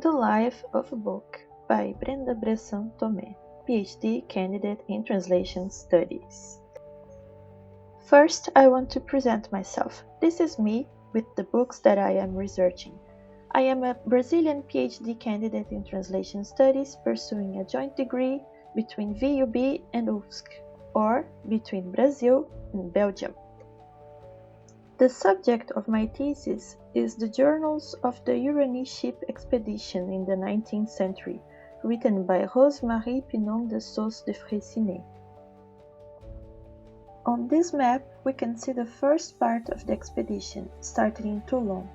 The Life of a Book by Brenda Bressan Tomé, PhD candidate in Translation Studies. First, I want to present myself. This is me with the books that I am researching. I am a Brazilian PhD candidate in Translation Studies pursuing a joint degree between VUB and UFSC, or between Brazil and Belgium. The subject of my thesis is the journals of the Uranie ship expedition in the 19th century, written by Rose de Freycinet. On this map, we can see the first part of the expedition, starting in Toulon.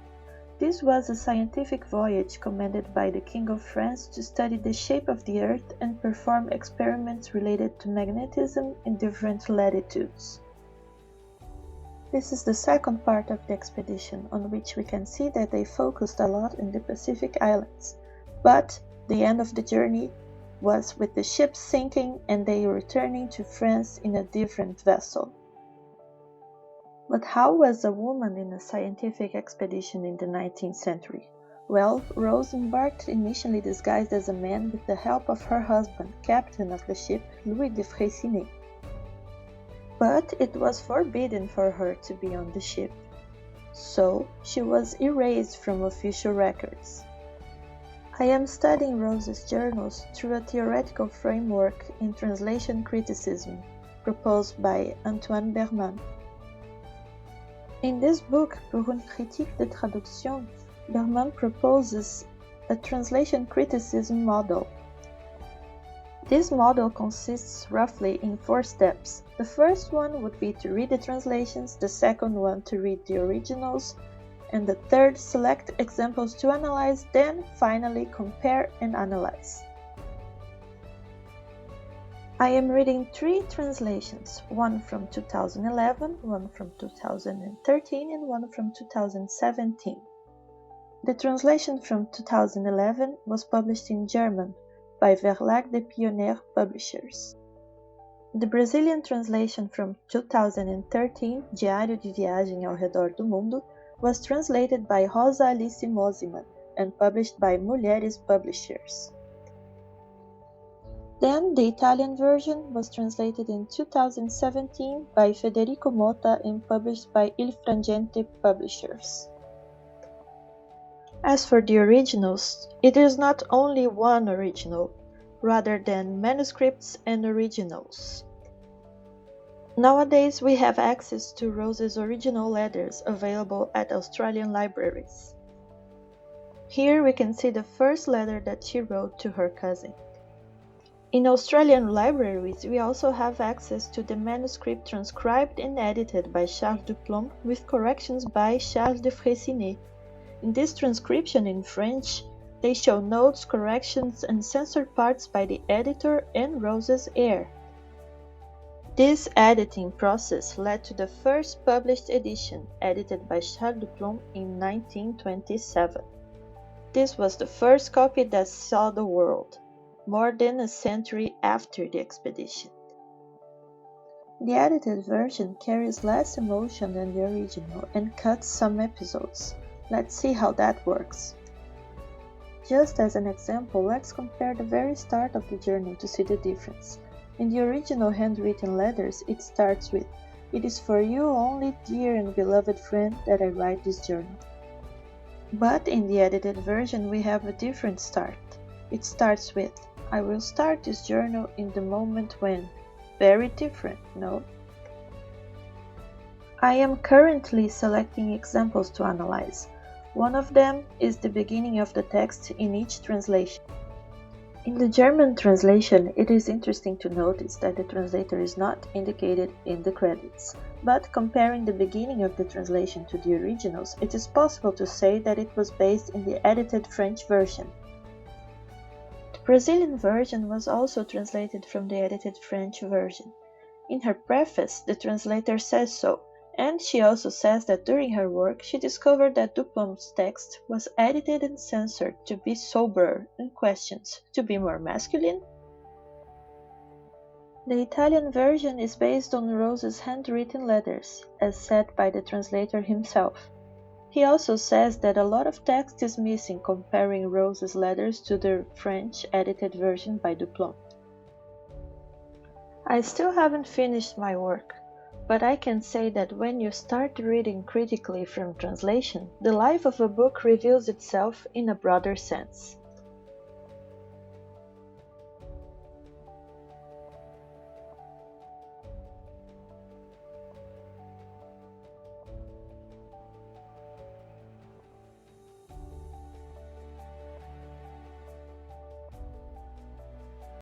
This was a scientific voyage commanded by the King of France to study the shape of the Earth and perform experiments related to magnetism in different latitudes. This is the second part of the expedition, on which we can see that they focused a lot in the Pacific Islands, but the end of the journey was with the ship sinking and they returning to France in a different vessel. But how was a woman in a scientific expedition in the 19th century? Well, Rose embarked initially disguised as a man with the help of her husband, captain of the ship, Rose de Freycinet. But it was forbidden for her to be on the ship, so she was erased from official records. I am studying Rose's journals through a theoretical framework in translation criticism proposed by Antoine Berman. In this book, Pour une critique de traduction, Berman proposes a translation criticism model. This model consists roughly in 4 steps. The first one would be to read the translations, the second one to read the originals, and the third select examples to analyze, then finally compare and analyze. I am reading 3 translations, one from 2011, one from 2013, and one from 2017. The translation from 2011 was published in German by Verlag des Pionniers Publishers. The Brazilian translation from 2013, Diário de Viagem ao Redor do Mundo, was translated by Rosa Alice Mosiman and published by Mulheres Publishers. Then the Italian version was translated in 2017 by Federico Motta and published by Il Frangente Publishers. As for the originals, it is not only one original, rather than manuscripts and originals. Nowadays, we have access to Rose's original letters available at Australian libraries. Here we can see the first letter that she wrote to her cousin. In Australian libraries, we also have access to the manuscript transcribed and edited by Charles Duplomb with corrections by Charles de Freycinet. In this transcription in French, they show notes, corrections, and censored parts by the editor and Rose's heir. This editing process led to the first published edition, edited by Charles Duplomb in 1927. This was the first copy that saw the world, more than a century after the expedition. The edited version carries less emotion than the original and cuts some episodes. Let's see how that works. Just as an example, let's compare the very start of the journal to see the difference. In the original handwritten letters, it starts with, "It is for you only, dear and beloved friend, that I write this journal." But in the edited version, we have a different start. It starts with, "I will start this journal in the moment when." Very different, no? I am currently selecting examples to analyze. One of them is the beginning of the text in each translation. In the German translation, it is interesting to notice that the translator is not indicated in the credits. But comparing the beginning of the translation to the originals, it is possible to say that it was based in the edited French version. The Brazilian version was also translated from the edited French version. In her preface, the translator says so, and she also says that during her work she discovered that Duplomb's text was edited and censored to be soberer and questions, to be more masculine. The Italian version is based on Rose's handwritten letters, as said by the translator himself. He also says that a lot of text is missing comparing Rose's letters to the French edited version by Duplon. I still haven't finished my work, but I can say that when you start reading critically from translation, the life of a book reveals itself in a broader sense.